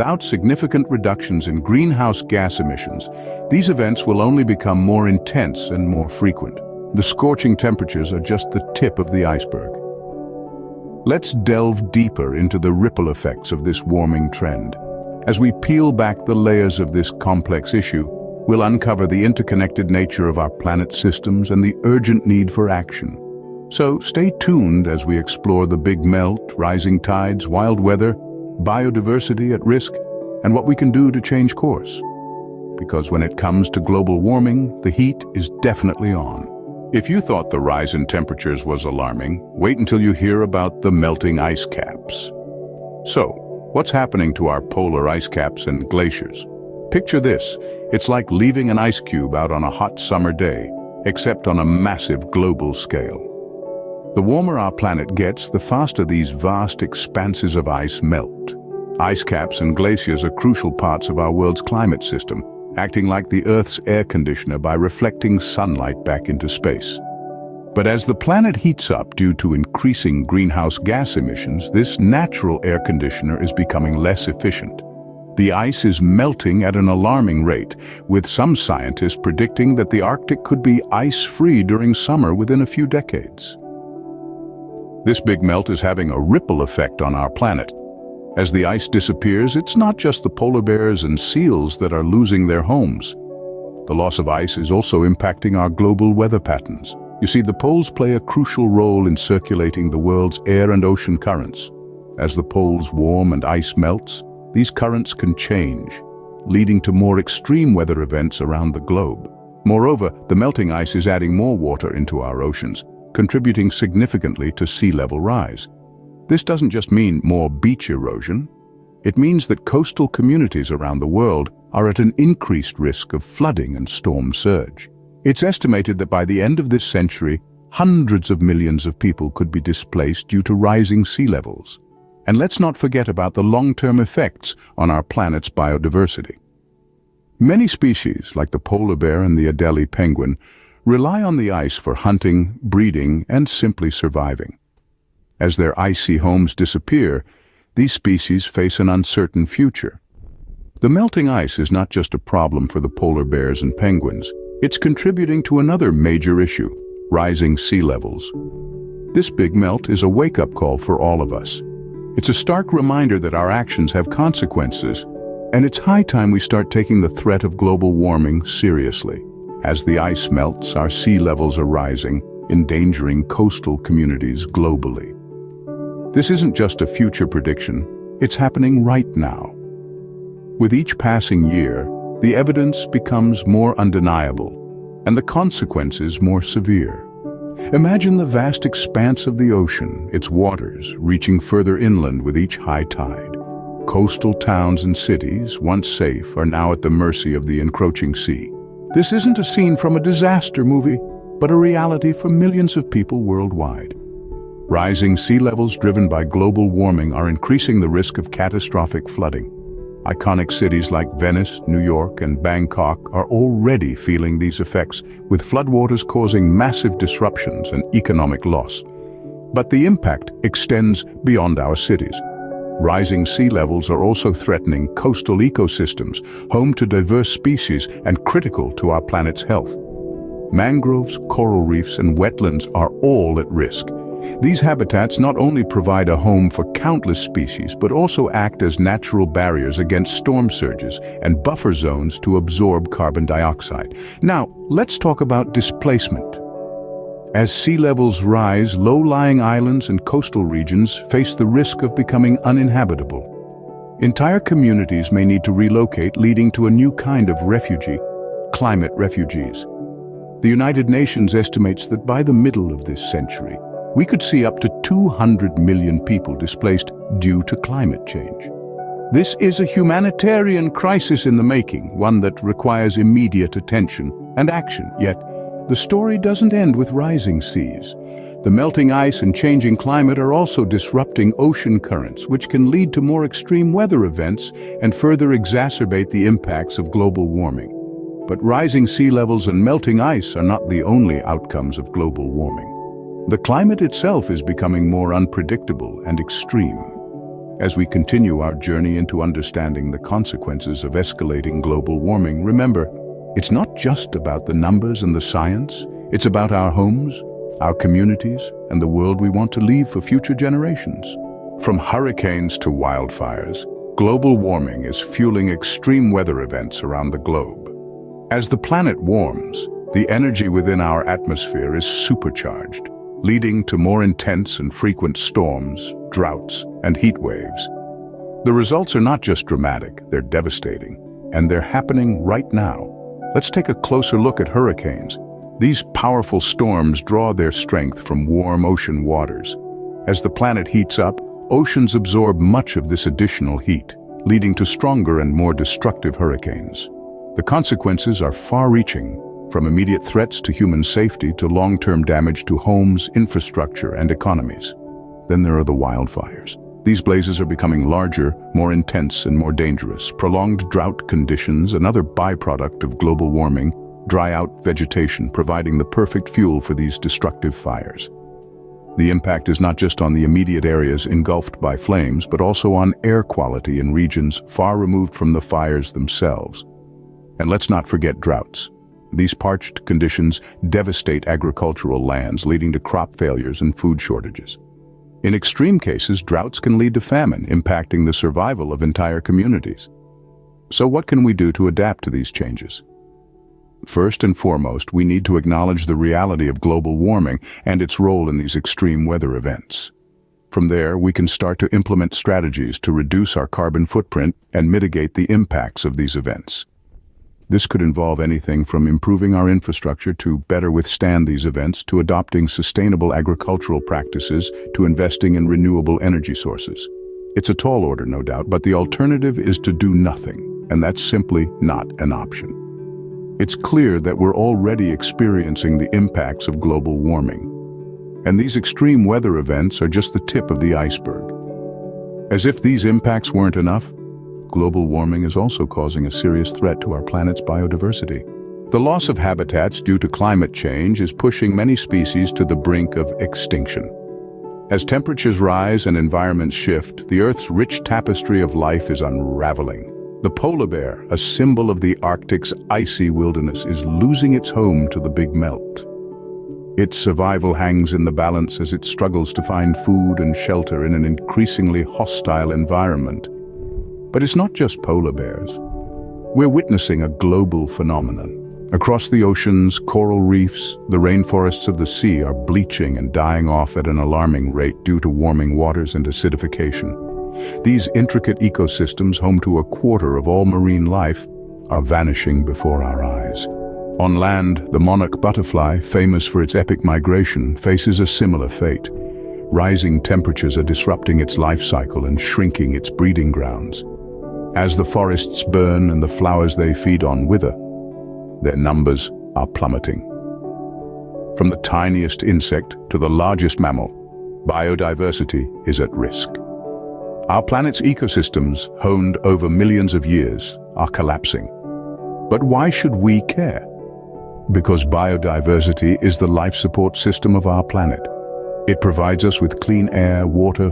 Without significant reductions in greenhouse gas emissions, these events will only become more intense and more frequent. The scorching temperatures are just the tip of the iceberg. Let's delve deeper into the ripple effects of this warming trend. As we peel back the layers of this complex issue, we'll uncover the interconnected nature of our planet's systems and the urgent need for action. So stay tuned as we explore the big melt, rising tides, wild weather, biodiversity at risk, and what we can do to change course. Because when it comes to global warming, the heat is definitely on. If you thought the rise in temperatures was alarming, wait until you hear about the melting ice caps. So, what's happening to our polar ice caps and glaciers? Picture this, it's like leaving an ice cube out on a hot summer day, except on a massive global scale. The warmer our planet gets, the faster these vast expanses of ice melt. Ice caps and glaciers are crucial parts of our world's climate system, acting like the Earth's air conditioner by reflecting sunlight back into space. But as the planet heats up due to increasing greenhouse gas emissions, this natural air conditioner is becoming less efficient. The ice is melting at an alarming rate, with some scientists predicting that the Arctic could be ice-free during summer within a few decades. This big melt is having a ripple effect on our planet. As the ice disappears, it's not just the polar bears and seals that are losing their homes. The loss of ice is also impacting our global weather patterns. You see, the poles play a crucial role in circulating the world's air and ocean currents. As the poles warm and ice melts, these currents can change, leading to more extreme weather events around the globe. Moreover, the melting ice is adding more water into our oceans, contributing significantly to sea level rise. This doesn't just mean more beach erosion. It means that coastal communities around the world are at an increased risk of flooding and storm surge. It's estimated that by the end of this century, hundreds of millions of people could be displaced due to rising sea levels. And let's not forget about the long-term effects on our planet's biodiversity. Many species, like the polar bear and the Adelie penguin, rely on the ice for hunting, breeding, and simply surviving. As their icy homes disappear, these species face an uncertain future. The melting ice is not just a problem for the polar bears and penguins. It's contributing to another major issue, rising sea levels. This big melt is a wake-up call for all of us. It's a stark reminder that our actions have consequences, and it's high time we start taking the threat of global warming seriously. As the ice melts, our sea levels are rising, endangering coastal communities globally. This isn't just a future prediction, it's happening right now. With each passing year, the evidence becomes more undeniable, and the consequences more severe. Imagine the vast expanse of the ocean, its waters reaching further inland with each high tide. Coastal towns and cities, once safe, are now at the mercy of the encroaching sea. This isn't a scene from a disaster movie, but a reality for millions of people worldwide. Rising sea levels driven by global warming are increasing the risk of catastrophic flooding. Iconic cities like Venice, New York, and Bangkok are already feeling these effects, with floodwaters causing massive disruptions and economic loss. But the impact extends beyond our cities. Rising sea levels are also threatening coastal ecosystems, home to diverse species and critical to our planet's health. Mangroves, coral reefs, and wetlands are all at risk. These habitats not only provide a home for countless species, but also act as natural barriers against storm surges and buffer zones to absorb carbon dioxide. Now, let's talk about displacement. As sea levels rise, low-lying islands and coastal regions face the risk of becoming uninhabitable. Entire communities may need to relocate, leading to a new kind of refugee, climate refugees. The United Nations estimates that by the middle of this century, we could see up to 200 million people displaced due to climate change. This is a humanitarian crisis in the making, one that requires immediate attention and action, yet the story doesn't end with rising seas. The melting ice and changing climate are also disrupting ocean currents, which can lead to more extreme weather events and further exacerbate the impacts of global warming. But rising sea levels and melting ice are not the only outcomes of global warming. The climate itself is becoming more unpredictable and extreme. As we continue our journey into understanding the consequences of escalating global warming, remember, it's not just about the numbers and the science, it's about our homes, our communities, and the world we want to leave for future generations. From hurricanes to wildfires, global warming is fueling extreme weather events around the globe. As the planet warms, the energy within our atmosphere is supercharged, leading to more intense and frequent storms, droughts, and heat waves. The results are not just dramatic, they're devastating, and they're happening right now. Let's take a closer look at hurricanes. These powerful storms draw their strength from warm ocean waters. As the planet heats up, oceans absorb much of this additional heat, leading to stronger and more destructive hurricanes. The consequences are far-reaching, from immediate threats to human safety to long-term damage to homes, infrastructure, and economies. Then there are the wildfires. These blazes are becoming larger, more intense, and more dangerous. Prolonged drought conditions, another byproduct of global warming, dry out vegetation, providing the perfect fuel for these destructive fires. The impact is not just on the immediate areas engulfed by flames, but also on air quality in regions far removed from the fires themselves. And let's not forget droughts. These parched conditions devastate agricultural lands, leading to crop failures and food shortages. In extreme cases, droughts can lead to famine, impacting the survival of entire communities. So what can we do to adapt to these changes? First and foremost, we need to acknowledge the reality of global warming and its role in these extreme weather events. From there, we can start to implement strategies to reduce our carbon footprint and mitigate the impacts of these events. This could involve anything from improving our infrastructure to better withstand these events, to adopting sustainable agricultural practices, to investing in renewable energy sources. It's a tall order, no doubt, but the alternative is to do nothing, and that's simply not an option. It's clear that we're already experiencing the impacts of global warming, and these extreme weather events are just the tip of the iceberg. As if these impacts weren't enough, global warming is also causing a serious threat to our planet's biodiversity. The loss of habitats due to climate change is pushing many species to the brink of extinction. As temperatures rise and environments shift, the Earth's rich tapestry of life is unraveling. The polar bear, a symbol of the Arctic's icy wilderness, is losing its home to the big melt. Its survival hangs in the balance as it struggles to find food and shelter in an increasingly hostile environment. But it's not just polar bears. We're witnessing a global phenomenon. Across the oceans, coral reefs, the rainforests of the sea are bleaching and dying off at an alarming rate due to warming waters and acidification. These intricate ecosystems, home to a quarter of all marine life, are vanishing before our eyes. On land, the monarch butterfly, famous for its epic migration, faces a similar fate. Rising temperatures are disrupting its life cycle and shrinking its breeding grounds. As the forests burn and the flowers they feed on wither, their numbers are plummeting. From the tiniest insect to the largest mammal, biodiversity is at risk. Our planet's ecosystems, honed over millions of years, are collapsing. But why should we care? Because biodiversity is the life support system of our planet. It provides us with clean air, water,